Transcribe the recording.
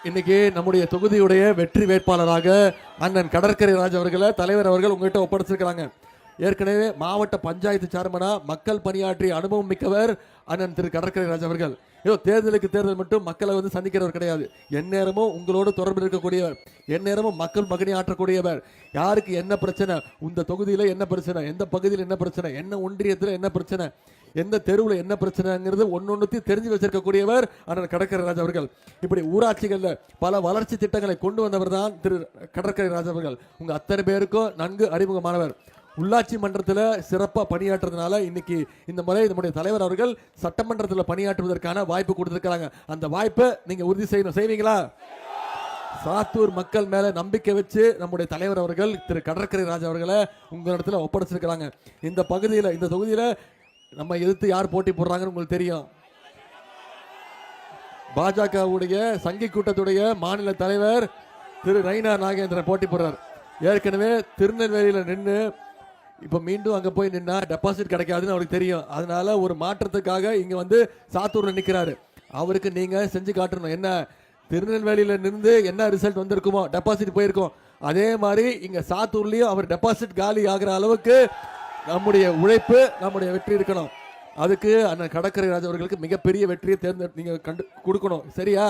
இன்னைக்கு நம்முடைய தொகுதியுடைய வெற்றி வேட்பாளராக அண்ணன் கடற்கரை ராஜ் அவர்களை தலைவர் அவர்கள் உங்ககிட்ட ஒப்படைச்சிருக்கிறாங்க. ஏற்கனவே மாவட்ட பஞ்சாயத்து சேர்மனா மக்கள் பணியாற்றிய அனுபவம் மிக்கவர் அண்ணன் திரு கடற்கரை ராஜ் அவர்கள். ஏதோ தேர்தலுக்கு தேர்தல் மட்டும் மக்களை வந்து சந்திக்கிறவர் கிடையாது. எந்நேரமும் உங்களோட தொடர்பில் இருக்கக்கூடியவர், எந்நேரமும் மக்கள் மகனி ஆற்றக்கூடியவர். யாருக்கு என்ன பிரச்சனை, இந்த தொகுதியில் என்ன பிரச்சனை, எந்த பகுதியில் என்ன பிரச்சனை, என்ன ஒன்றியத்தில் என்ன பிரச்சனை, எந்த தெருவில் என்ன பிரச்சனைங்கிறது ஒன்னொன்னுத்தையும் தெரிஞ்சு வச்சிருக்கக்கூடியவர் அண்ணன் கடற்கரை ராஜ் அவர்கள். இப்படி ஊராட்சிகளில் பல வளர்ச்சி திட்டங்களை கொண்டு வந்தவர் தான் திரு கடற்கரை ராஜ் அவர்கள். உங்க அத்தனை பேருக்கும் நன்கு அறிமுகமானவர். உள்ளாட்சி மன்றத்தில் சிறப்பாக பணியாற்றுறதுனால இன்னைக்கு இந்த முறை நம்முடைய தலைவர் அவர்கள் சட்டமன்றத்தில் பணியாற்றுவதற்கான வாய்ப்பு கொடுத்திருக்கிறாங்க. அந்த வாய்ப்பை நீங்க உறுதி செய்வீங்களா? சாத்தூர் மக்கள் மேல நம்பிக்கை வச்சு நம்முடைய தலைவர் அவர்கள் திரு கடற்கரை ராஜ் அவர்களை உங்களிடத்துல ஒப்படைச்சிருக்கிறாங்க. இந்த பகுதியில், இந்த தொகுதியில நம்ம எதிர்த்து யார் போட்டி போடுறாங்கன்னு உங்களுக்கு தெரியும். பாஜகவுடைய சங்கி கூட்டத்துடைய மாநில தலைவர் திரு நயினா நாகேந்திரன் போட்டி போடுறார். ஏற்கனவே திருநெல்வேலியில நின்று இப்ப மீண்டும் அங்க போய் நின்னா டெபாசிட் கிடைக்காதுன்னு அவருக்கு தெரியும். அதனால ஒரு மாற்றத்துக்காக இங்க வந்து சாத்தூர்ல நிக்கிறாரு. அவருக்கு நீங்க செஞ்சு காட்டணும். என்ன திருநெல்வேலியில நின்று என்ன ரிசல்ட் வந்திருக்குமோ, டெபாசிட் போயிருக்கோம், அதே மாதிரி இங்க சாத்தூர்லயும் அவர் டெபாசிட் காலி ஆகிற அளவுக்கு நம்முடைய உழைப்பு, நம்முடைய வெற்றி இருக்கணும். அதுக்கு அண்ணன் கடற்கரை ராஜ் அவர்களுக்கு மிகப்பெரிய வெற்றியை நீங்க கொடுக்கணும். சரியா?